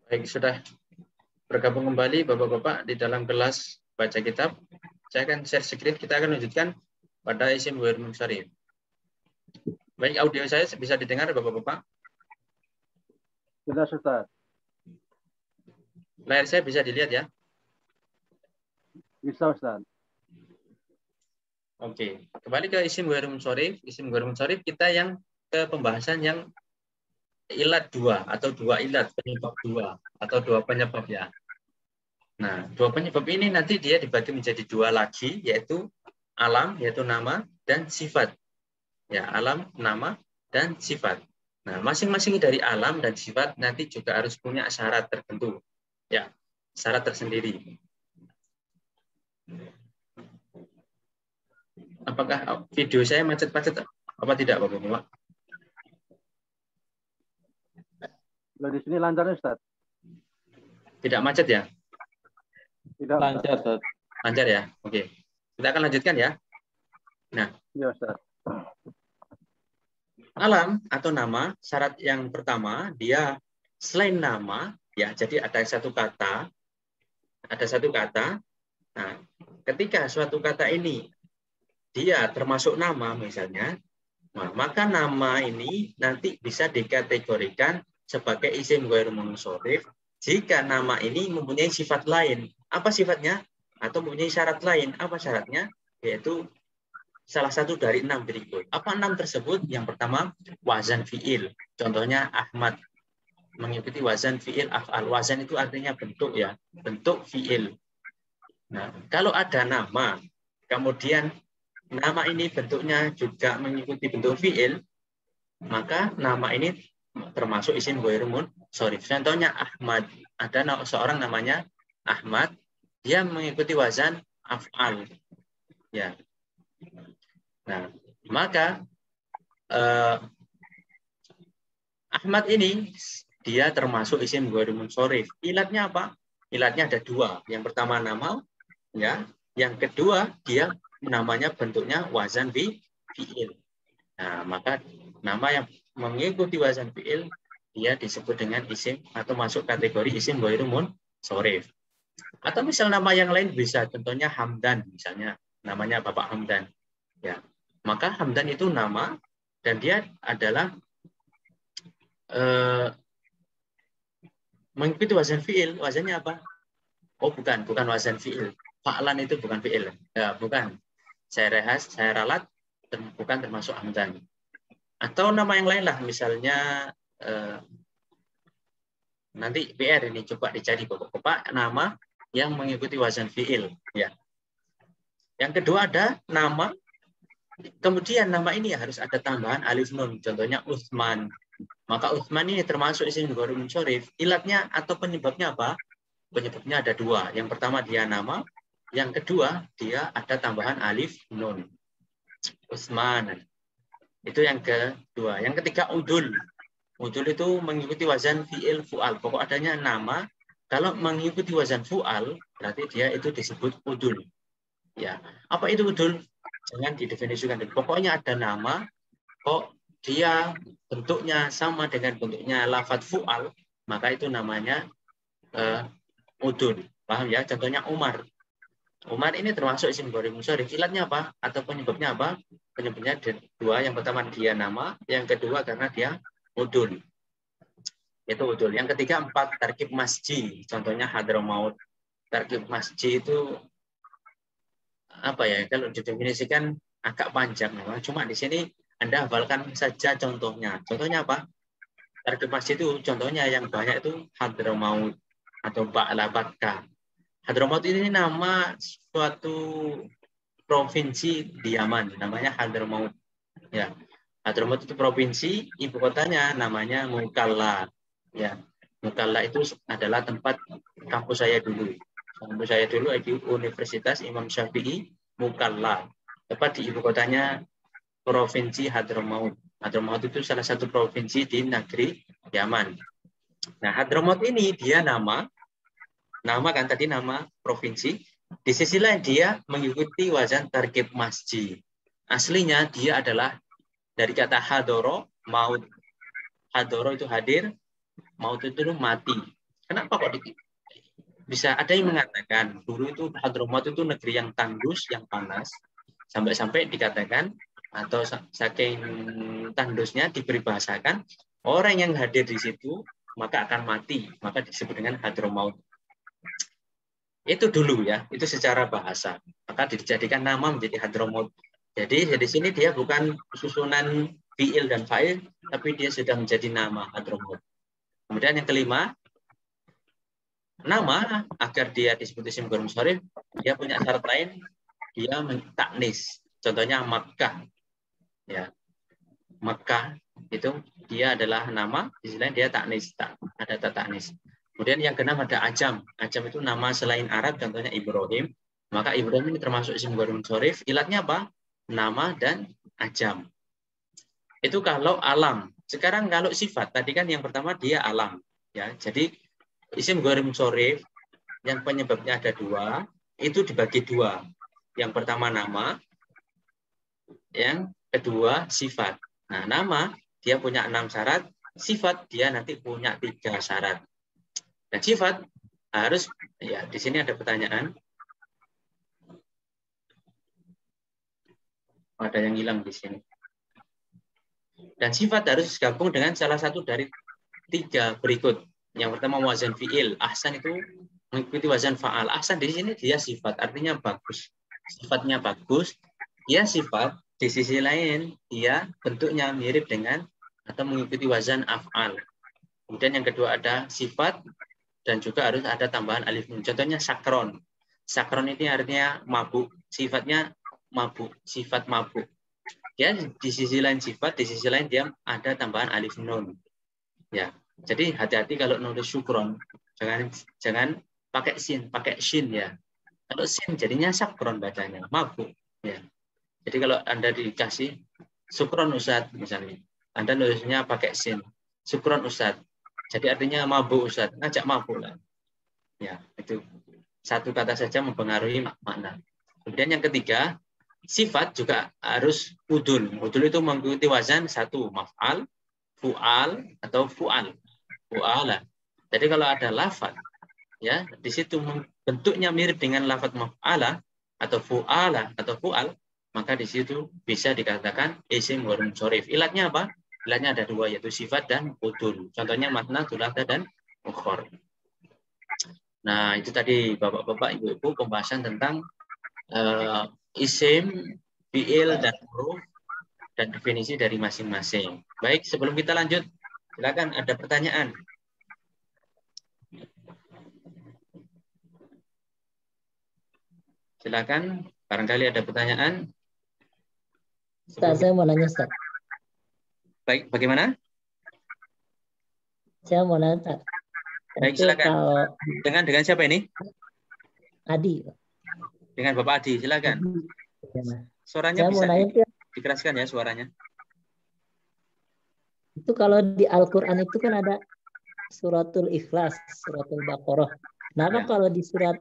Baik, sudah bergabung kembali Bapak-Bapak di dalam kelas baca kitab. Saya akan share screen, kita akan lanjutkan pada isim ghair munsharif. Baik, audio saya bisa didengar Bapak-Bapak? Jelas, Ustaz. Layar saya bisa dilihat ya? Bisa, Ustaz. Oke, kembali ke isim ghair munsharif. Isim ghair munsharif kita yang ke pembahasan yang ilat dua atau dua ilat, penyebab dua atau dua penyebab ya. Nah, dua penyebab ini nanti dia dibagi menjadi dua lagi, yaitu alam, yaitu nama, dan sifat. Ya, alam, nama, dan sifat. Nah, masing-masing dari alam dan sifat nanti juga harus punya syarat tertentu. Ya, syarat tersendiri. Apakah video saya macet-macet apa tidak, Bapak-Bapak? Kalau di sini lancar, Ustaz. Tidak macet ya? Tidak, lancar, Ustaz. Lancar ya? Oke. Kita akan lanjutkan ya. Nah, ya, Ustaz. Alam atau nama, syarat yang pertama, dia selain nama, ya, jadi ada satu kata. Nah, ketika suatu kata ini dia termasuk nama misalnya, nah, maka nama ini nanti bisa dikategorikan sebagai isim ghair munsharif jika nama ini mempunyai sifat lain. Apa sifatnya? Atau mempunyai syarat lain. Apa syaratnya? Yaitu salah satu dari 6 berikut. Apa 6 tersebut? Yang pertama, wazan fi'il. Contohnya Ahmad mengikuti wazan fi'il af'al. Wazan itu artinya bentuk ya, bentuk fi'il. Nah, kalau ada nama, kemudian nama ini bentuknya juga mengikuti bentuk fi'il, maka nama ini termasuk isim ghair munsharif. Contohnya Ahmad, ada seorang namanya Ahmad, dia mengikuti wazan af'al. Ya. Nah, maka Ahmad ini dia termasuk isim ghair munsharif. Ilatnya apa? Ilatnya ada dua. Yang pertama nama, ya. Yang kedua dia namanya bentuknya wazan fi'il. Nah, maka nama yang mengikuti wazan fi'il dia disebut dengan isim atau masuk kategori isim ghair munsharif. Atau misal nama yang lain bisa, contohnya Hamdan misalnya, namanya Bapak Hamdan. Ya. Maka Hamdan itu nama dan dia adalah mengikuti wazan fi'il. Wazannya apa? Oh, bukan wazan fi'il. Fa'lan itu bukan fi'il. Ya, bukan. Saya ralat, bukan termasuk Hamdan. Atau nama yang lain lah, misalnya nanti PR ini coba dicari Bapak-bapak nama yang mengikuti wazan fi'il. Ya. Yang kedua ada nama, kemudian nama ini harus ada tambahan alif nun. Contohnya Utsman. Maka Utsman ini termasuk isim ghair munsharif. Ilatnya atau penyebabnya apa? Penyebabnya ada dua. Yang pertama dia nama, yang kedua dia ada tambahan alif nun. Utsman. Itu yang kedua. Yang ketiga udul. Udul itu mengikuti wazan fi'il fu'al. Pokok adanya nama. Kalau mengikuti wazan fu'al, berarti dia itu disebut udul. Ya, apa itu udul? Jangan didefinisikan. Pokoknya ada nama, kok dia bentuknya sama dengan bentuknya lafadz fu'al, maka itu namanya udul. Paham ya? Contohnya Umar. Umar ini termasuk isim ghair munsharif. Ilatnya apa? Atau penyebabnya apa? Penyebabnya dua. Yang pertama dia nama, yang kedua karena dia udul. Itu udul. Yang ketiga 4 tarkib masji. Contohnya Hadramaut. Tarkib masji itu apa ya? Kalau didefinisikan agak panjang. Cuma di sini Anda hafalkan saja contohnya. Contohnya apa? Tarkib masji itu contohnya yang banyak itu Hadramaut atau Ba'labatka. Hadramaut ini nama suatu provinsi di Yaman, namanya Hadramaut. Ya, Hadramaut itu provinsi, ibu kotanya namanya Mukalla. Ya, Mukalla itu adalah tempat kampus saya dulu. Kampus saya dulu di Universitas Imam Syafi'i Mukalla. Tepat di ibu kotanya provinsi Hadramaut. Hadramaut itu salah satu provinsi di negeri Yaman. Nah, Hadramaut ini dia nama kan tadi nama provinsi. Di sisi lain dia mengikuti wazan tarkib masjid. Aslinya dia adalah dari kata hadoro, maut. Hadoro itu hadir, maut itu mati. Karena kenapa kok bisa ada yang mengatakan dulu itu Hadramaut itu negeri yang tandus, yang panas, sampai-sampai dikatakan atau saking tandusnya diperbahasakan orang yang hadir di situ maka akan mati, maka disebut dengan Hadramaut. Itu dulu ya, itu secara bahasa. Maka dijadikan nama menjadi Hadramaut. Jadi di sini dia bukan susunan fiil dan fa'il, tapi dia sudah menjadi nama Hadramaut. Kemudian yang kelima, nama agar dia disebut isim ghair munsharif, dia punya syarat lain, dia taknis. Contohnya Makkah. Ya. Makkah itu dia adalah nama, di sini dia taknis, ada taknis. Kemudian yang keenam ada Ajam. Ajam itu nama selain Arab, contohnya Ibrahim. Maka Ibrahim ini termasuk isim ghair munsharif. Ilatnya apa? Nama dan Ajam. Itu kalau alam. Sekarang kalau sifat, tadi kan yang pertama dia alam. Ya, jadi isim ghair munsharif yang penyebabnya ada dua, itu dibagi dua. Yang pertama nama, yang kedua sifat. Nah, nama dia punya 6 syarat, sifat dia nanti punya 3 syarat. Dan sifat harus, ya di sini ada pertanyaan. Ada yang hilang di sini. Dan sifat harus gabung dengan salah satu dari 3 berikut. Yang pertama wazan fi'il. Ahsan itu mengikuti wazan fa'al. Ahsan di sini dia sifat, artinya bagus. Sifatnya bagus. Dia sifat, di sisi lain dia bentuknya mirip dengan atau mengikuti wazan af'al. Kemudian yang kedua ada sifat dan juga harus ada tambahan alif nun. Contohnya sakron. Sakron ini artinya mabuk. Sifatnya mabuk, sifat mabuk. Ya, di sisi lain sifat, di sisi lain dia ada tambahan alif nun. Ya. Jadi hati-hati kalau nulis syukron, jangan pakai sin, pakai shin ya. Kalau sin jadinya sakron bacanya, mabuk ya. Jadi kalau Anda dikasih syukron Ustaz misalnya, Anda nulisnya pakai sin, syukron Ustaz. Jadi artinya mabuk Ustaz, ngajak mabuk lah. Ya, itu satu kata saja mempengaruhi makna. Kemudian yang ketiga, sifat juga harus udul. Udul itu mengikuti wazan satu, maf'al, fu'al atau fu'al. Fu'ala. Jadi kalau ada lafaz ya, di situ bentuknya mirip dengan lafaz maf'ala atau fu'ala atau fu'al, maka di situ bisa dikatakan isim ghair munsharif. Ilatnya apa? Ilatnya ada dua, yaitu sifat dan udul. Contohnya matna, tulada, dan ukhor. Nah, itu tadi Bapak-bapak, Ibu-ibu pembahasan tentang isim, fi'il, dan huruf dan definisi dari masing-masing. Baik, sebelum kita lanjut, silakan ada pertanyaan. Silakan, barangkali ada pertanyaan. Ustaz, saya mau nanya, Ustaz. Baik, bagaimana? Saya mau nanya, Ustaz. Baik, silakan. Kalau dengan siapa ini? Adi. Dengan Bapak Adi, silakan. Suaranya saya bisa mau nanya, dikeraskan ya suaranya. Itu kalau di Al-Quran itu kan ada suratul Ikhlas, suratul Baqarah. Kenapa Ya. kalau di surat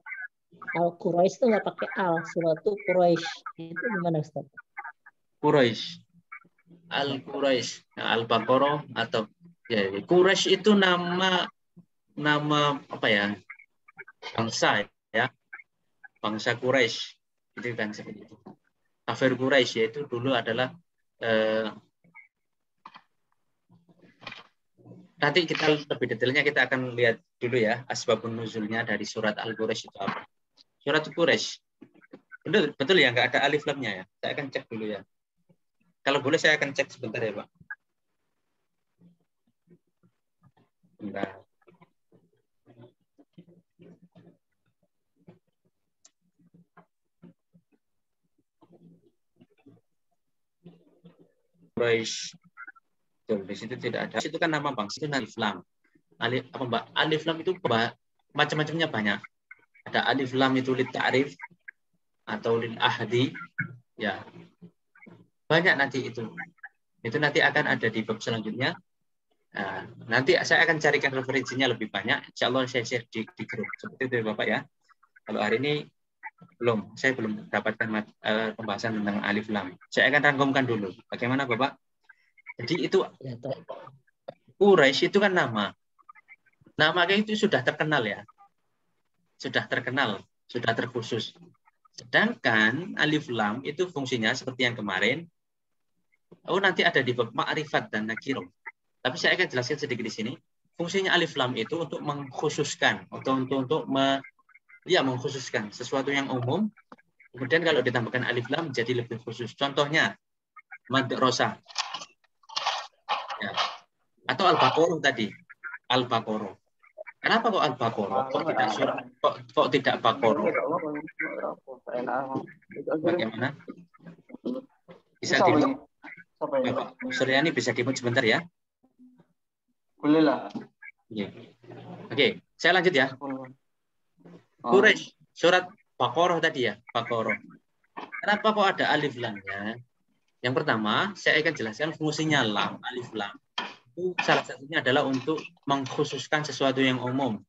Al-Quraisy itu nggak pakai al, suratul Quraisy? Itu gimana, Ustaz? Quraisy. Al-Quraisy, Al-Baqarah atau ya, Quraisy itu nama apa ya? Bangsa ya. Bangsa Quraisy. Itu kan seperti itu. Kafir Quraisy yaitu dulu adalah nanti kita lebih detailnya kita akan lihat dulu ya asbabun nuzulnya dari surat Al-Quraisy itu apa. Surat Quraisy. Betul ya, nggak ada alif lamnya ya. Saya akan cek dulu ya. Kalau boleh saya akan cek sebentar ya, Pak. Bentar. Quraisy. Di situ tidak ada. Di situ kan nama bangsa itu alif lam. Alif apa Mbak? Alif lam itu macam-macamnya banyak. Ada alif lam itu lit ta'rif atau lil ahdi ya. Banyak nanti itu. Itu nanti akan ada di bab selanjutnya. Nah, nanti saya akan carikan referensinya lebih banyak. Insya Allah saya share di grup. Seperti itu Bapak ya. Kalau hari ini saya belum dapatkan pembahasan tentang alif lam. Saya akan rangkumkan dulu. Bagaimana Bapak? Jadi itu Quraisy itu kan nama. Nah, maka itu sudah terkenal ya. Sudah terkenal, sudah terkhusus. Sedangkan alif lam itu fungsinya seperti yang kemarin. Oh, nanti ada di bab ma'rifat dan nakirah. Tapi saya akan jelaskan sedikit di sini. Fungsinya alif lam itu untuk mengkhususkan, untuk mengkhususkan sesuatu yang umum. Kemudian kalau ditambahkan alif lam jadi lebih khusus. Contohnya madrasah. Ya. Atau al-baqarah tadi. Al-baqarah. Kenapa kok al-baqarah? Kok tidak baqarah? Bagaimana? Bisa dimut? Bapak Suryani bisa dimut sebentar ya? Boleh lah. Oke, saya lanjut ya. Quraisy, surat Baqarah tadi ya, Baqarah. Kenapa kok ada alif lamnya? Yang pertama, saya akan jelaskan fungsinya lam, alif lam. Itu salah satunya adalah untuk mengkhususkan sesuatu yang umum.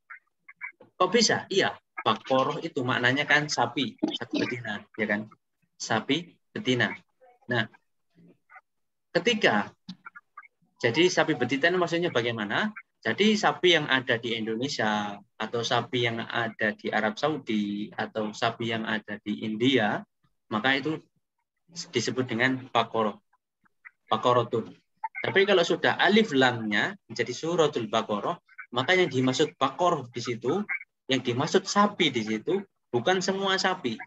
Kok bisa? Iya, Baqarah itu maknanya kan sapi, satu betina, ya kan? Sapi betina. Nah, jadi sapi betina maksudnya bagaimana? Jadi sapi yang ada di Indonesia atau sapi yang ada di Arab Saudi atau sapi yang ada di India, maka itu disebut dengan Baqarah. Baqaratun. Tapi kalau sudah alif lamnya menjadi suratul Baqarah, maka yang dimaksud Baqarah di situ, yang dimaksud sapi di situ bukan semua sapi.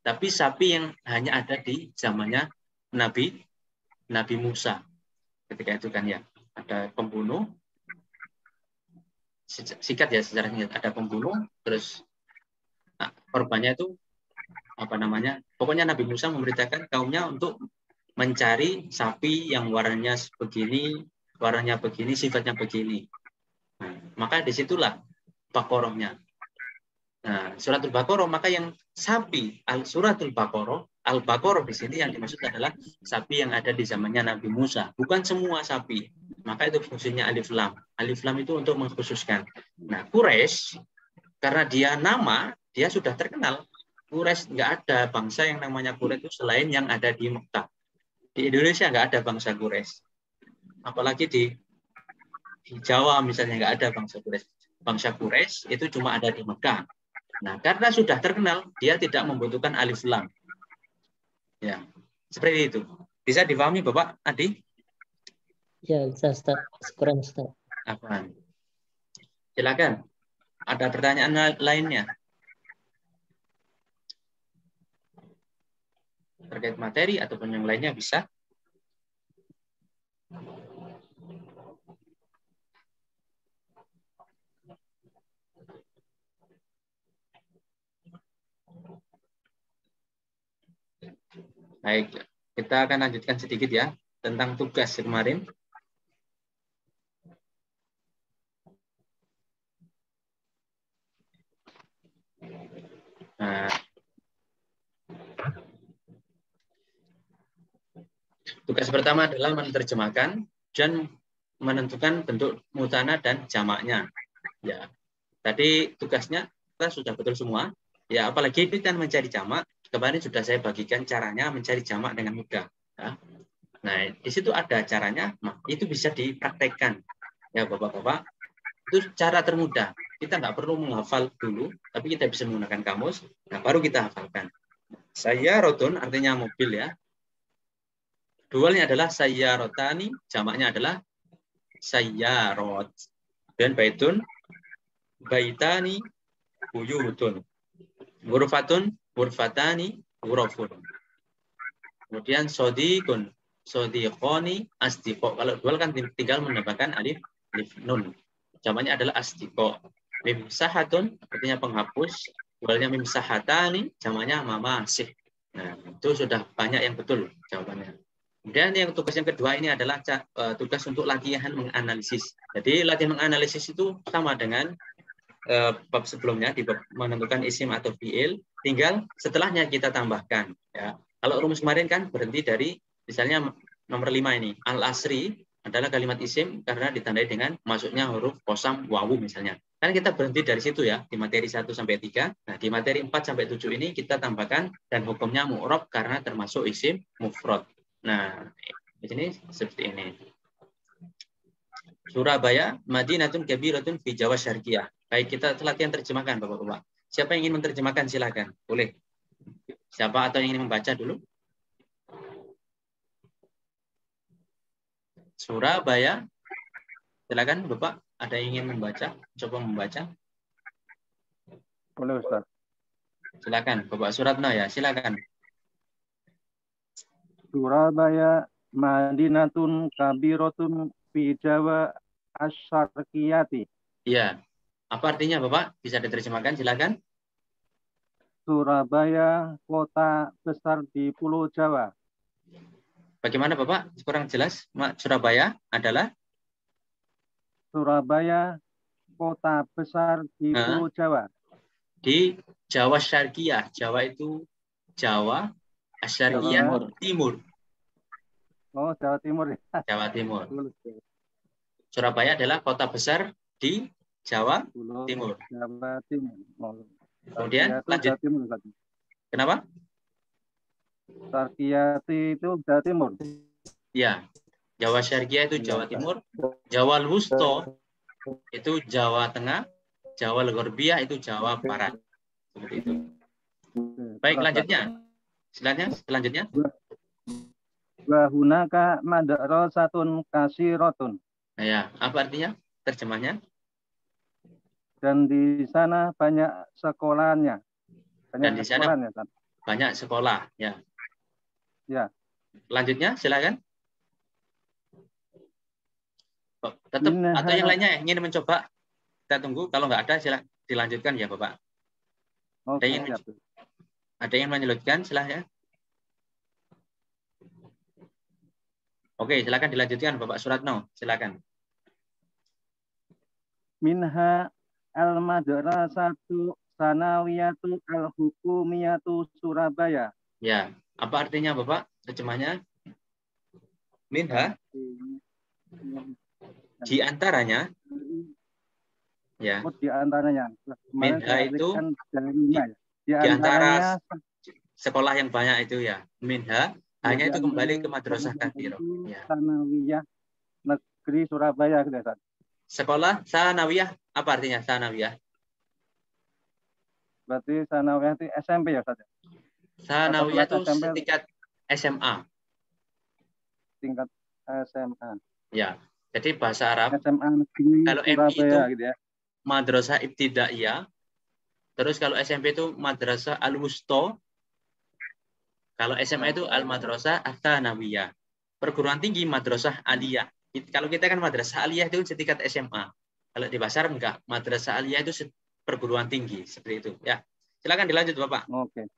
Tapi sapi yang hanya ada di zamannya Nabi Musa. Ketika itu kan ya, ada pembunuh, sikat ya sejarahnya, ada pembunuh, terus korbannya itu pokoknya Nabi Musa memerintahkan kaumnya untuk mencari sapi yang warnanya begini, sifatnya begini. Nah, maka disitulah Baqarahnya. Nah, suratul Baqarah, maka yang sapi, suratul Baqarah, al-Baqarah di sini yang dimaksud adalah sapi yang ada di zamannya Nabi Musa, bukan semua sapi. Maka itu fungsinya alif lam. Alif lam itu untuk mengkhususkan. Nah, Quraisy karena dia sudah terkenal. Quraisy nggak ada bangsa yang namanya Quraisy itu selain yang ada di Mekah. Di Indonesia nggak ada bangsa Quraisy. Apalagi di Jawa misalnya nggak ada bangsa Quraisy. Bangsa Quraisy itu cuma ada di Mekah. Nah, karena sudah terkenal, dia tidak membutuhkan alif lam. Ya, seperti itu. Bisa dipahami, Bapak Adi? Ya, bisa, Ustaz. Syukuran, Ustaz. Apa? Silakan. Ada pertanyaan lainnya? Terkait materi ataupun yang lainnya bisa? Baik, kita akan lanjutkan sedikit ya tentang tugas kemarin. Nah, tugas pertama adalah menerjemahkan dan menentukan bentuk mutana dan jamaknya. Ya, tadi tugasnya kita sudah betul semua. Ya, apalagi kita mencari jamak. Kemarin sudah saya bagikan caranya mencari jamak dengan mudah. Ya. Nah, di situ ada caranya. Nah, itu bisa dipraktekkan. Ya, Bapak-Bapak. Itu cara termudah. Kita nggak perlu menghafal dulu, tapi kita bisa menggunakan kamus. Nah, baru kita hafalkan. Sayyarotun artinya mobil ya. Dualnya adalah sayyarotani, jamaknya adalah sayyarot. Dan baitun, baitani, buyutun. Ghurfatun, ghurfatani, ghurafun. Kemudian sodikun, sodikoni, asdiqo. Kalau dual kan tinggal menambahkan alif nun. Jamaknya adalah asdiqo. Mimsahatun artinya penghapus. Dualnya mimsahatani, jamaknya mamasih. Nah, itu sudah banyak yang betul jawabannya. Kemudian yang tugas yang kedua ini adalah tugas untuk latihan menganalisis. Jadi latihan menganalisis itu sama dengan bab sebelumnya di bab menentukan isim atau fiil, tinggal setelahnya kita tambahkan. Ya. Kalau rumus kemarin kan berhenti dari misalnya nomor 5 ini, al-asri adalah kalimat isim karena ditandai dengan masuknya huruf qasam wawu misalnya. Kan kita berhenti dari situ ya, di materi 1 sampai 3. Nah, di materi 4 sampai 7 ini kita tambahkan dan hukumnya mu'rab karena termasuk isim mufrad. Nah, di sini seperti ini. Surabaya Madinatun kabiratun fi Jawa Syarqiyah. Baik, kita latihan terjemahkan Bapak-bapak. Siapa yang ingin menerjemahkan silakan. Boleh. Siapa atau yang ingin membaca dulu? Surabaya. Silakan Bapak, ada yang ingin membaca? Coba membaca. Boleh Ustaz. Silakan Bapak Suratno ya, silakan. Surabaya Madinatun kabiratun fi Jawa Asyarqiyati. Iya. Apa artinya Bapak? Bisa diterjemahkan, silakan. Surabaya kota besar di Pulau Jawa. Bagaimana Bapak? Kurang jelas. Surabaya adalah Surabaya kota besar di Pulau Jawa. Di Jawa Syarqiyah. Jawa itu Jawa, Asyarqiyah Timur. Oh, Jawa Timur. Jawa Timur. Surabaya adalah kota besar di Jawa Timur. Jawa Timur. Kemudian lanjut. Timur, Kenapa? Syarqiyati itu Jawa Timur. Ya. Jawa Syarqiyah itu Jawa Timur. Jawa Wusto itu Jawa Tengah. Jawa Al-Gharbiyah itu Jawa Barat. Seperti itu. Baik, lanjutnya. Selanjutnya. Wa hunaka madrasatun kasiratun. Nah, ya, apa artinya? Terjemahnya? Dan di sana banyak sekolahnya. Dan di sana banyak sekolah, ya. Ya. Lanjutnya, silakan. Tetap atau yang lainnya yang ingin mencoba, kita tunggu. Kalau nggak ada, silakan dilanjutkan ya, Bapak. Okay, ada yang menyelutkan, silahkan. Oke, silakan dilanjutkan, Bapak Suratno. Silakan. Minha al-madrasatu sanawiyatu al-hukumiyatu Surabaya. Ya, apa artinya Bapak? Terjemahnya? Minha? Di antaranya. Ya. Di antaranya. Minha itu di antara sekolah yang banyak itu ya. Minha hanya itu kembali ke madrasah katsirah. Ya. Sanawiyah Negeri Surabaya. Sekolah sanawiyah, apa artinya sanawiyah? Berarti sanawiyah itu SMP ya, Ustaz? Sanawiyah itu setingkat SMA. Tingkat SMA. Ya. Jadi bahasa Arab. SMA Negeri kalau Surabaya MI itu gitu ya. madrasah ibtidaiyah. Terus kalau SMP itu madrasah al-wusto. Kalau SMA itu al-madrasah ats-tsanawiyah. Perguruan tinggi madrasah aliyah. Kalau kita kan madrasah aliyah itu setingkat SMA. Kalau di bahasa Arab enggak, madrasah aliyah itu perguruan tinggi seperti itu. Ya, silakan dilanjut Bapak. Oke.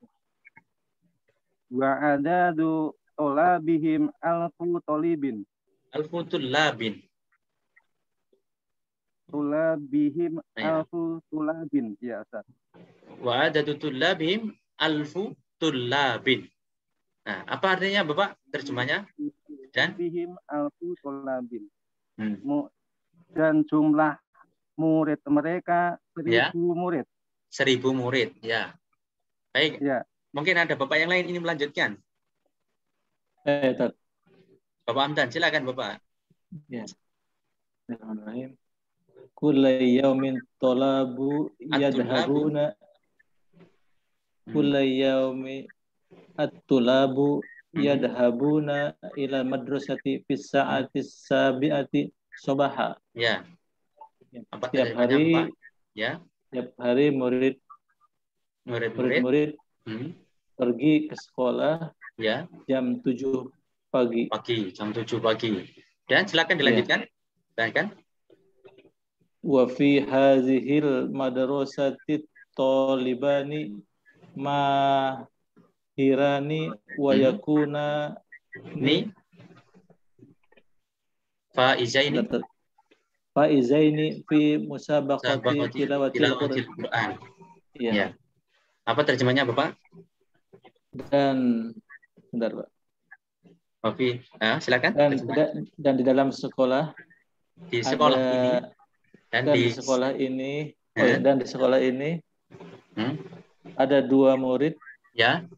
Wa adadu tolabihim alfu tolibin. Alfu tullabin. Tulabihim alfu tulabin. Ya, Ustaz. Wa adadu tullabihim alfu tullabin. Nah, apa artinya Bapak terjemahnya? Dan bihim alfu tulabin. Dan jumlah murid mereka 1000 murid. 1000 murid, ya. Baik. Ya. Mungkin ada Bapak yang lain ini melanjutkan. Bapak Hamdan, silakan Bapak. Ya. Bismillahirrahmanirrahim. Kullu yaumin talabu yadhabuna. Kullu yaumi at-tulabu yadhabuna ila madrasati fis sa'ati sabi'ati subaha. Ya. Setiap hari ya. Setiap hari murid pergi ke sekolah ya jam 7 pagi. Jam 7 pagi. Dan silakan dilanjutkan. Silakan. Wa fi hazihil madrasati talibani mahirani wa yakuna faizaini fi musabaqati tilawatil Qur'an. Ya. Apa terjemahnya Bapak? Dan bentar Pak. Oke, silakan. Dan di dalam sekolah di sekolah ini dan di sekolah ini dan di sekolah ini ada 2 murid. Ya.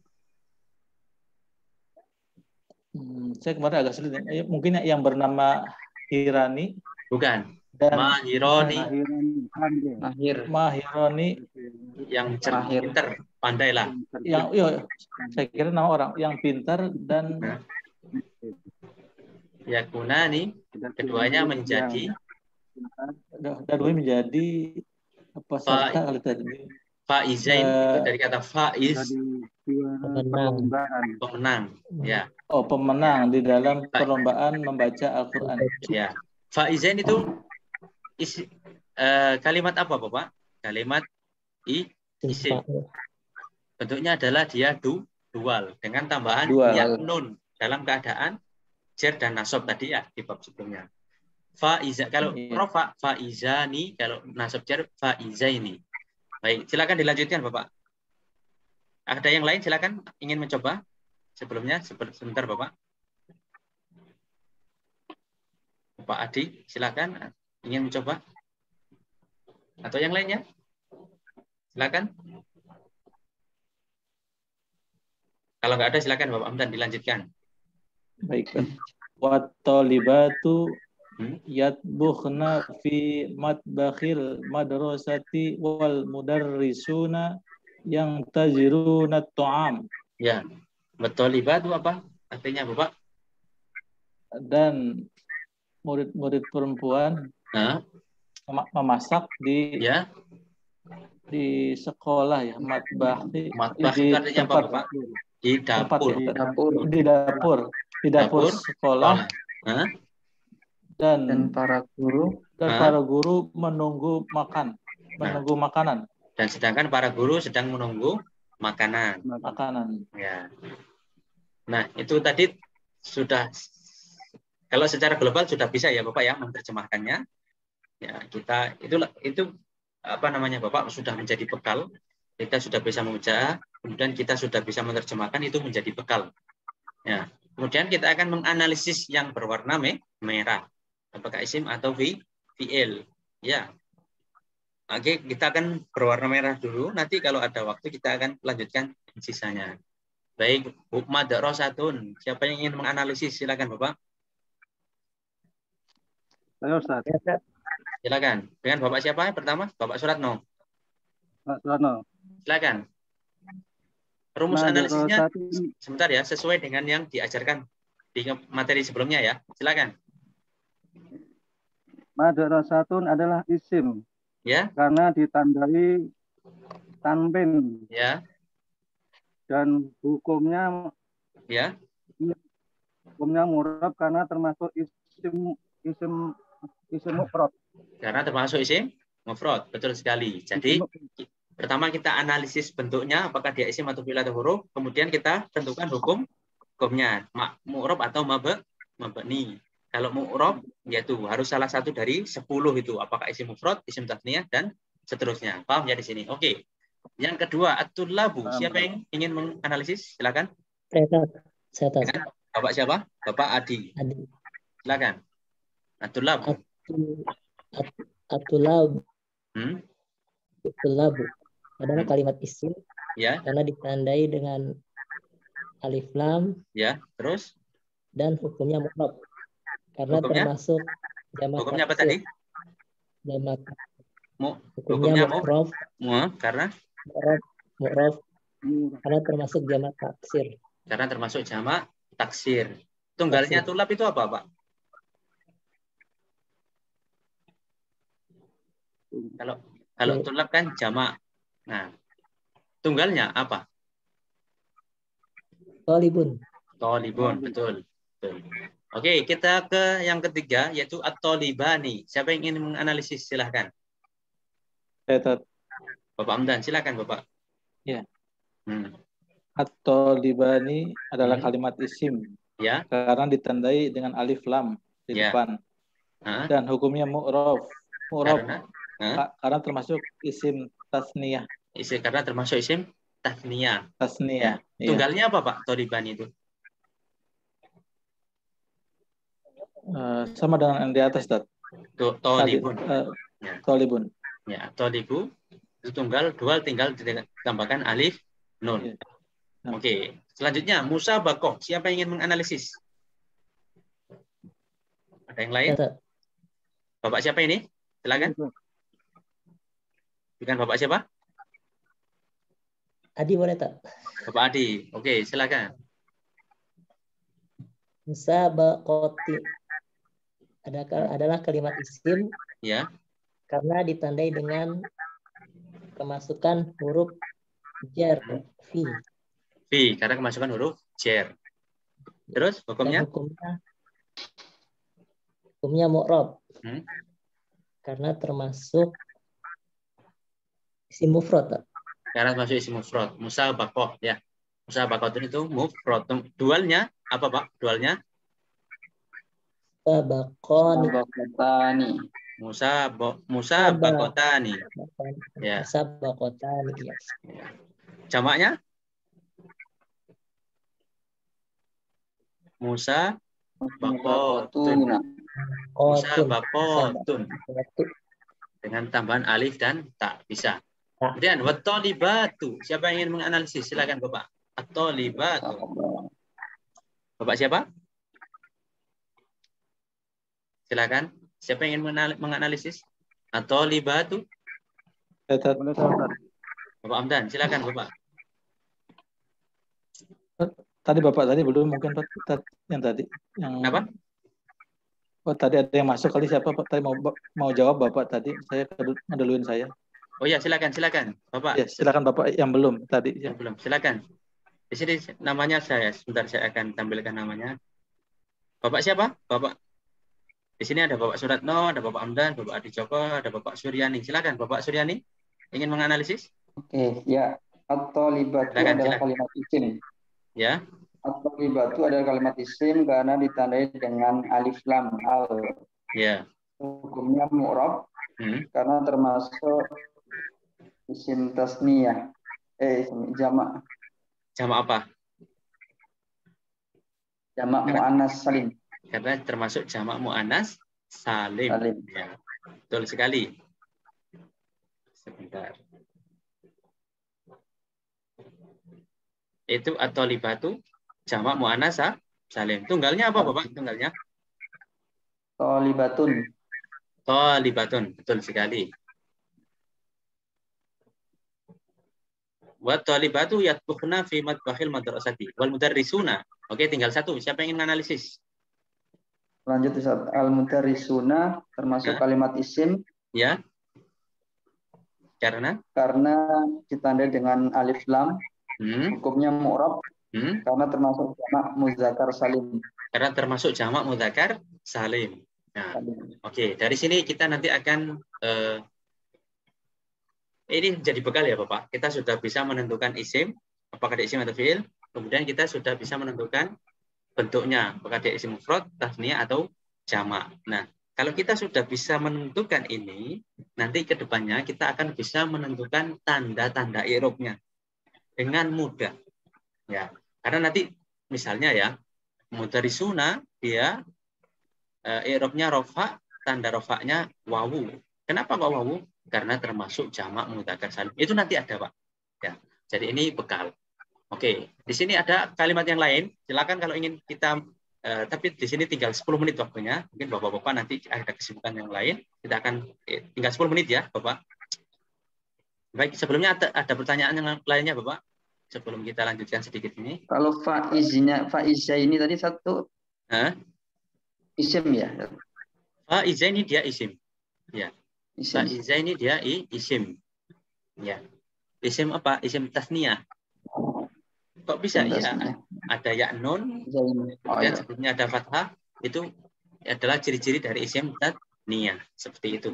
Saya kemarin agak sulit. Mungkin yang bernama Hirani. Bukan. Dan Mahironi Mahironi yang pintar, pandai lah. yang saya kira nama orang yang pintar dan Yakunani keduanya menjadi apa serta kalau tadi faizain itu dari kata faiz, pemenang. Ya. Pemenang di dalam perlombaan membaca Al-Qur'an. Ya. Faizain itu kalimat apa, Bapak? Kalimat isim. Bentuknya adalah dia dual dengan tambahan ya nun dalam keadaan jar dan nasab tadi ya di bab sebelumnya. Faiza kalau rofa faizani, kalau nasab jar faizaini. Baik, silakan dilanjutkan Bapak. Ada yang lain silakan ingin mencoba sebelumnya sebentar Bapak. Bapak Adi, silakan ingin mencoba. Atau yang lainnya? Silakan. Kalau nggak ada silakan Bapak Hamdan dilanjutkan. Baik. Wa talibatu yatbukhna fi matbakhil madrasati wal mudarrisuna yang tajiruna ta'am. Ya. Wattalibatu apa? Artinya Bapak? Dan murid-murid perempuan memasak di sekolah ya, matbah di tempat apa, Bapak? Di dapur sekolah. Dan para guru menunggu makanan. Dan sedangkan para guru sedang menunggu makanan. Ya. Nah, itu tadi sudah, kalau secara global sudah bisa ya Bapak ya menerjemahkannya. Ya, kita itu apa namanya Bapak sudah menjadi bekal. Kita sudah bisa membaca, kemudian kita sudah bisa menerjemahkan, itu menjadi bekal. Ya. Kemudian kita akan menganalisis yang berwarna merah, apakah isim atau fi'il. Ya. Oke, kita akan berwarna merah dulu. Nanti kalau ada waktu kita akan lanjutkan sisanya. Baik, madrasatun. Siapa yang ingin menganalisis? Silakan Bapak. Saya Ustaz. Silakan. Dengan Bapak siapa pertama? Bapak Suratno. Pak Suratno. Silakan. Rumus analisisnya sebentar ya, sesuai dengan yang diajarkan di materi sebelumnya ya. Silakan. Madrasatun adalah isim. Ya. Karena ditandai tanwin. Ya. Dan hukumnya murab karena termasuk isim mufrad. Karena termasuk isim mufrad, betul sekali. Jadi pertama kita analisis bentuknya, apakah dia isim atau fi'il atau huruf, kemudian kita tentukan hukumnya, mu'rab atau mabni. Kalau mu'rab yaitu harus salah satu dari 10 itu, apakah isim mufrad, isim tasniyah dan seterusnya. Paham ya di sini? Oke. Yang kedua, at-tullabu. Siapa yang ingin menganalisis? Silakan. Saya. Bapak siapa? Bapak Adi. Silakan. At-tullabu. At-tullabu. At-tullabu adalah kalimat isim karena ditandai dengan alif lam. Ya, terus? Dan hukumnya mu'rab. Karena termasuk jamak. Hukumnya apa tadi? Jamak. Hukumnya mu'rab. Karena? Mu'rab. Karena termasuk jamak taksir. Karena termasuk jamak taksir. Tunggalnya tulab itu apa, Pak? Kalau tulab kan jamak. Nah, tunggalnya apa? Tolibun. Betul. Oke, kita ke yang ketiga, yaitu at-tolibani. Siapa yang ingin menganalisis? Silahkan. Bapak Hamdan, silakan Bapak. Ya. At-tolibani adalah kalimat isim. Ya. Karena ditandai dengan alif lam di depan. Dan hukumnya mu'rab. Karena termasuk isim tasniyah. Karena termasuk isim tasniyah. Ya. Tunggalnya apa Pak tolibani itu? Sama dengan yang di atas, Dad. Tolibun. Tolibun. Ya, tolibu itu tunggal, dual tinggal ditambahkan alif nun. Oke. Selanjutnya musabakoh. Siapa yang ingin menganalisis? Ada yang lain? Bapak siapa ini? Silakan. Bukan Bapak siapa? Adi boleh tak? Bapak Adi. Oke, silakan. Musabaqati adalah kalimat isim ya, karena ditandai dengan kemasukan huruf jar fi. Fi karena kemasukan huruf jar. Terus hukumnya? Dan hukumnya mu'rab. Karena termasuk isim mufrad. Karena termasuk isim mufrad. Musabaqah ya. Musabaqah itu mufrad. Dualnya apa, Pak? Dualnya? Musabaqatani. Musabaqatani. Ya. Musabaqatani, ya. Jamaknya? Musabaqatun. Musabaqatun. Dengan tambahan alif dan tak bisa. Kemudian wat-thalibatu. Siapa yang ingin menganalisis? Silakan Bapak. At-thalibatu. Bapak siapa? Silakan. Siapa yang ingin menganalisis? At-thalibatu. Bapak Amdan, silakan Bapak. Tadi Bapak tadi belum mungkin Pak yang tadi. Kenapa? Oh, tadi ada yang masuk kali siapa Pak? Tadi mau jawab Bapak tadi. Saya ngeduluin saya. Oh ya, silakan Bapak. Ya, silakan Bapak yang belum tadi. Yang belum, silakan. Di sini namanya saya. Sebentar saya akan tampilkan namanya. Bapak siapa? Bapak. Di sini ada Bapak Suratno, ada Bapak Amdan, Bapak Adi Joko, ada Bapak Suryani. Silakan Bapak Suryani. Ingin menganalisis? Oke, ya. At-thalibatu adalah kalimat isim. Ya. At-thalibatu adalah kalimat isim karena ditandai dengan alif lam al. Ya. Hukumnya mu'rab karena termasuk isim tasniyah. Isim jamak. Jamak apa? Jamak mu'annas salim. Karena termasuk jamak mu'annas salim. Ya. Betul sekali. Sebentar. Itu at-thalibatu jamak mu'annas salim. Tunggalnya apa, Bapak? Tunggalnya? Thalibatun. Thalibatun. Betul sekali. Wa thalibatu yatbukhna fi matbahil madrasati wal mudarrisuna. Oke, tinggal satu. Siapa yang ingin analisis? Lanjut Ustaz. Al-mudarrisuna termasuk kalimat isim. Ya. Karena ditandai dengan alif lam. Hukumnya mu'rab. Karena termasuk jamak muzakkar salim. Karena termasuk jamak muzakkar salim. Nah, oke. Dari sini kita nanti akan ini jadi bekal ya Bapak. Kita sudah bisa menentukan isim, apakah dia isim atau fi'il. Kemudian kita sudah bisa menentukan bentuknya, apakah dia isim mufrad, tasniyah atau jamak. Nah, kalau kita sudah bisa menentukan ini, nanti ke depannya kita akan bisa menentukan tanda-tanda i'rabnya dengan mudah. Ya, karena nanti misalnya ya, mudarisuna dia i'rabnya rofa, tanda rofanya wawu. Kenapa kok wawu? Karena termasuk jamak mudzakkar salim. Itu nanti ada, Pak. Ya. Jadi ini bekal. Oke, di sini ada kalimat yang lain. Silakan kalau ingin kita tapi di sini tinggal 10 menit waktunya. Mungkin Bapak-bapak nanti ada kesibukan yang lain. Kita akan tinggal 10 menit ya, Bapak. Baik, sebelumnya ada pertanyaan yang lainnya, Bapak? Sebelum kita lanjutkan sedikit ini. Kalau faizah ini tadi satu isim ya? Faizah ini dia isim. Ya. Faizah ini dia isim. Ya. Isim apa? Isim tasniyah. Kok bisa ya? Ada ya nun, kemudian sebelumnya ada fathah. Itu adalah ciri-ciri dari isim tasniyah. Seperti itu.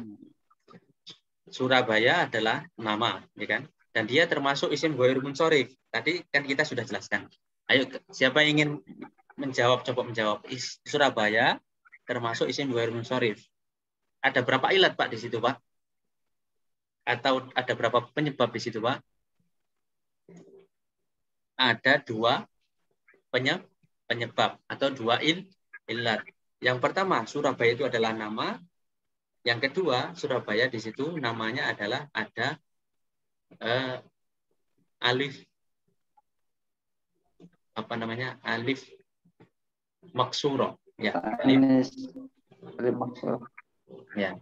Surabaya adalah nama, ya kan? Dan dia termasuk isim ghair munsharif. Tadi kan kita sudah jelaskan. Ayo, siapa yang ingin menjawab? Coba menjawab. Surabaya termasuk isim ghair munsharif. Ada berapa ilat, Pak, di situ, Pak? Atau ada berapa penyebab di situ, Pak? Ada 2 penyebab atau 2 ilat. Yang pertama, Surabaya itu adalah nama. Yang kedua, Surabaya di situ namanya adalah ada alif apa namanya? Alif maksuro. Ya, alif maksuro. Ya.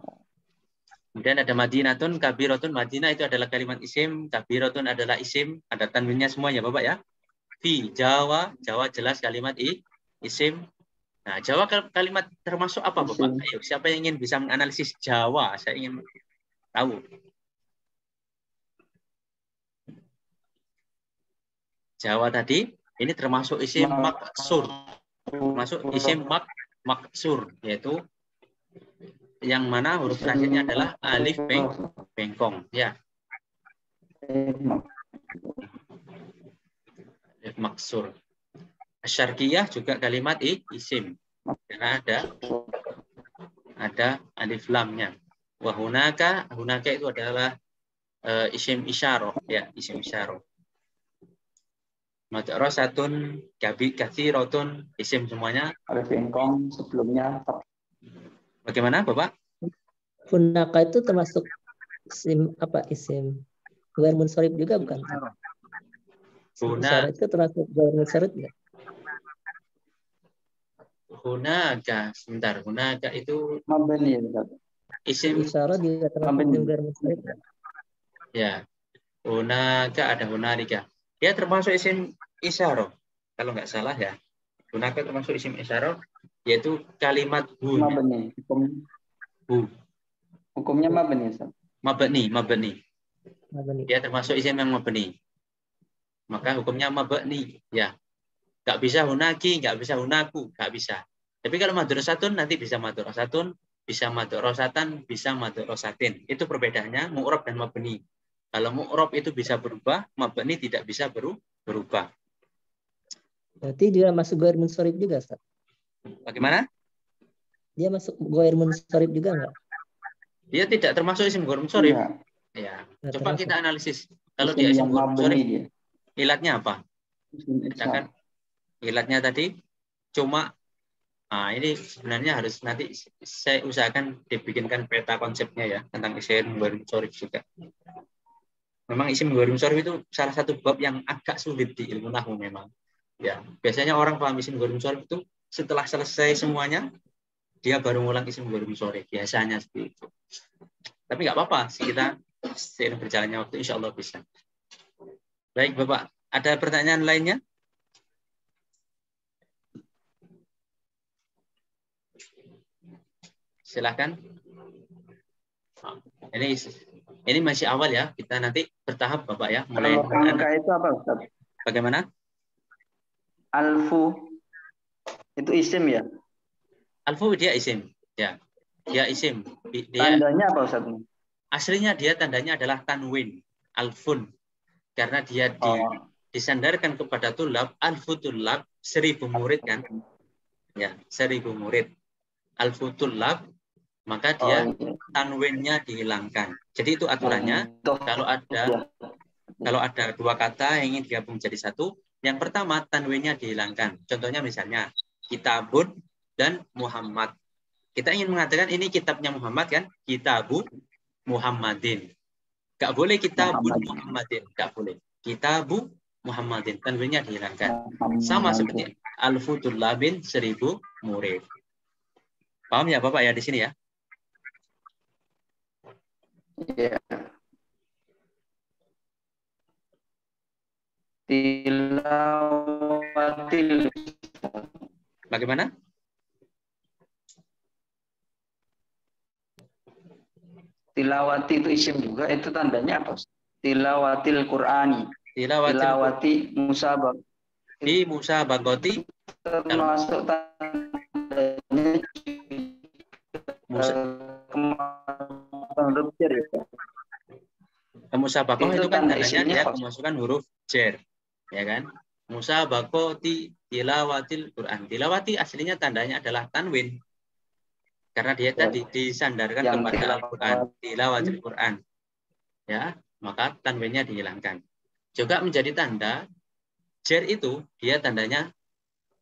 Kemudian ada Madinatun, Kabiratun. Madinah itu adalah kalimat isim, Kabiratun adalah isim, ada tanwinnya semuanya Bapak ya. Fi, Jawa, Jawa jelas kalimat isim. Nah, Jawa kalimat termasuk apa Bapak? Ayo, siapa yang ingin bisa menganalisis Jawa? Saya ingin tahu. Jawa tadi, ini termasuk isim maksur. Termasuk isim maksur, yaitu yang mana huruf terakhirnya adalah alif bengkong, ya. Alif maksur. Asyarkiyah juga kalimat isim, karena ada alif lamnya. Wahunaka, hunaka itu adalah isim isyarah, ya, isim isyarah. Madrasatun, katsirotun, isim semuanya. Alif bengkong sebelumnya. Bagaimana, Bapak? Hunaka itu termasuk isim apa? Isim ghair munsharif juga bukan? Hunaka itu termasuk ghair munsharif enggak? Hunaka, sebentar. Hunaka itu mabni, isim isyarah juga termasuk isim ghair munsharif. Ya. Hunaka, ada hunalika. Dia termasuk isim isyarah. Kalau nggak salah ya. Hunaka termasuk isim isyarah, yaitu kalimat hu. Mabni. Hukumnya mabni. Mabni. Dia termasuk isim yang mabni. Maka hukumnya mabni. Ya. Nggak bisa hunaki, nggak bisa hunaku, nggak bisa. Tapi kalau madrasatun nanti bisa madrasatun, bisa madrasatan, bisa madrasatin. Itu perbedaannya mu'rab dan mabni. Kalau mu'rab itu bisa berubah, mabni tidak bisa berubah. Berarti dia masuk ghair munsharif juga, Ustaz? Bagaimana? Dia masuk ghair munsharif juga enggak? Dia tidak termasuk isim ghair munsharif. Ya. Coba kita analisis. Kalau dia isim ghair munsharif, ilatnya apa? Misalkan ilatnya tadi cuma ini sebenarnya harus nanti saya usahakan dibikinkan peta konsepnya ya tentang isim ghair munsharif juga. Memang isim ghair munsharif itu salah satu bab yang agak sulit di ilmu nahwu memang. Ya, biasanya orang paham isim ghair munsharif itu setelah selesai semuanya dia baru ngulang isim ghair munsharif, biasanya seperti itu. Tapi nggak apa-apa, kita seiring berjalannya waktu insya Allah bisa. Baik Bapak, ada pertanyaan lainnya? Silahkan. Ini masih awal ya, kita nanti bertahap Bapak ya. Mulai Kalau itu apa Ustaz? Bagaimana? Alfu itu isim ya? Alfu dia isim, ya. Dia isim. Tandanya apa Ustaz? Aslinya dia tandanya adalah tanwin, alfun. Karena dia disandarkan kepada tulab, alfu tulab, 1000 murid kan? Ya, 1000 murid. Alfu tulab, maka dia tanwinnya dihilangkan. Jadi itu aturannya. Kalau ada dua kata yang ingin digabung jadi satu, yang pertama tanwinnya dihilangkan. Contohnya misalnya kitabun dan Muhammad. Kita ingin mengatakan ini kitabnya Muhammad kan? Kitabu Muhammadin. Gak boleh kitabun Muhammadin. Gak boleh. Kitabu Muhammadin. Tanwinnya dihilangkan. Sama seperti Al-Futullabin 1000 murid. Paham ya Bapak ya di sini ya? Iya. Tilawatil. Bagaimana? Tilawati itu isim juga, itu tandanya apa? Tilawatil Qur'ani. Tilawati musabak. Di musabakoti termasuk tandanya huruf jar ya. Musabakoh itu kan tandanya dia kemasukan huruf jar, ya kan? Musabakoti tilawatil Quran. Tilawati aslinya tandanya adalah tanwin. Karena dia tadi disandarkan kepada Al-Quran, tilawatil Quran. Ya, maka tanwinnya dihilangkan. Juga menjadi tanda jar itu dia tandanya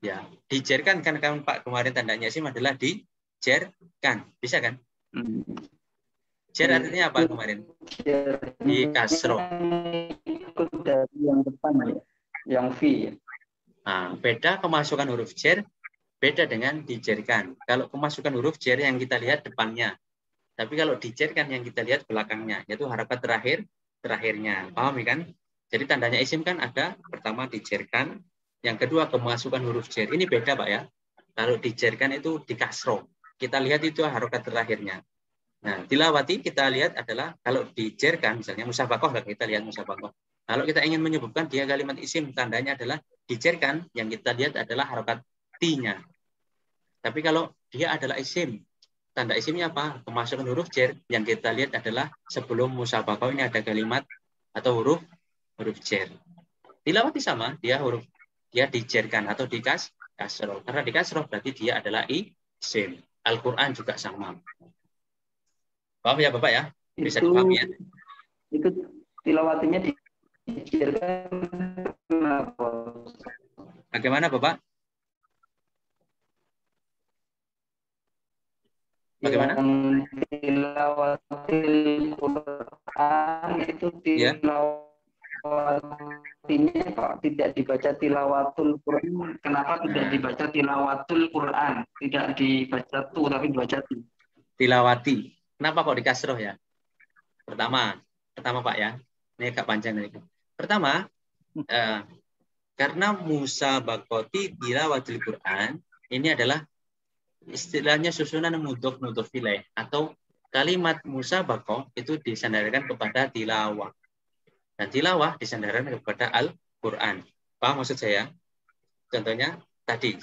ya dijerkan kan Pak kemarin tandanya isim adalah dijerkan. Bisa kan? Jar artinya apa kemarin? Di kasro. Dari yang depan ya, yang fi. Nah, beda kemasukan huruf jar beda dengan dijerkan. Kalau kemasukan huruf jar yang kita lihat depannya, Tapi kalau dijerkan yang kita lihat belakangnya, yaitu harokat terakhirnya. Paham ya kan? Jadi tandanya isim kan ada, pertama dijerkan, yang kedua kemasukan huruf jer. Ini beda Pak ya. Kalau dijerkan itu di kasroh. Kita lihat itu harokat terakhirnya. Nah, tilawati kita lihat adalah kalau dijerkan, misalnya musabakoh, kita lihat musabakoh. Kalau kita ingin menyebutkan dia kalimat isim, tandanya adalah dijerkan, yang kita lihat adalah harokat ti-nya. Tapi kalau dia adalah isim, tanda isimnya apa? Kemasukan huruf jer, yang kita lihat adalah sebelum musabakoh ini ada kalimat atau huruf jer. Tilawati sama, dia dijerkan atau kasroh. Karena di kasroh berarti dia adalah isim. Al-Quran juga sama. Paham ya Bapak ya? Bisa dipahami ya? Itu tilawatinya dijerkan. Bagaimana Bapak? Bagaimana? Tilawatil Quran itu tilawatinya Pak, tidak dibaca tilawatul Quran. Kenapa tidak dibaca tilawatul Quran? Tidak dibaca tu, tapi dibaca ti. Tilawati. Kenapa kok di kasroh ya? Pertama Pak ya. Ini agak panjang ini. Pertama, karena musabaqati tilawatil Quran ini adalah istilahnya susunan mudhof ilaih, atau kalimat musabaqah itu disandarkan kepada tilawah. Dan tilawah disandarkan kepada Al-Qur'an. Paham maksud saya? Contohnya tadi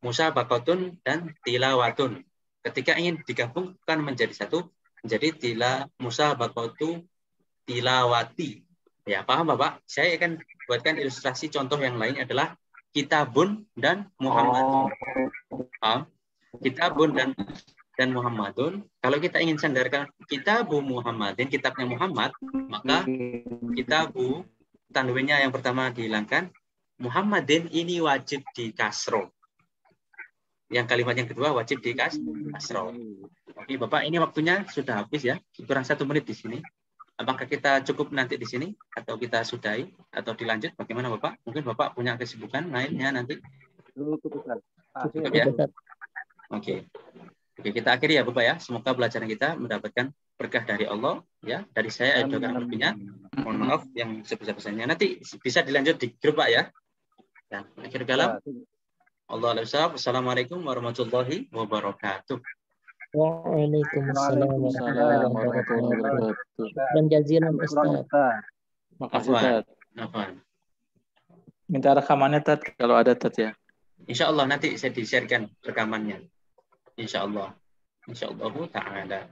musabaqatun dan tilawatun. Ketika ingin digabungkan menjadi satu, menjadi musabaqatu tilawati. Ya, paham Bapak? Saya akan buatkan ilustrasi contoh yang lain adalah kitabun dan Muhammadun. Paham? Kitabun dan Muhammadun. Kalau kita ingin sandarkan kitabu Muhammadin, kitabnya Muhammad, maka kitabu tanwinnya yang pertama dihilangkan. Muhammadin ini wajib di kasroh. Yang kalimat yang kedua wajib di kasroh. Oke Bapak, ini waktunya sudah habis ya. Kurang 1 menit di sini. Apakah kita cukup nanti di sini atau kita sudahi atau dilanjut? Bagaimana Bapak? Mungkin Bapak punya kesibukan lainnya nanti. Cukup ya? Oke, kita akhiri ya Bapak ya. Semoga pelajaran kita mendapatkan berkah dari Allah ya. Dari saya ada lebihnya. Mohon maaf yang sebesar-besarnya. Nanti bisa dilanjut di grup Pak ya. Dan akhir kalam. Assalamualaikum warahmatullahi wabarakatuh. Waalaikumsalam warahmatullahi wabarakatuh. Dan jazilan Ustaz. Makasih Tat. Minta rekamannya Tat kalau ada Tat ya. Insya Allah nanti saya di-sharekan rekamannya. Insya Allah ta'ala.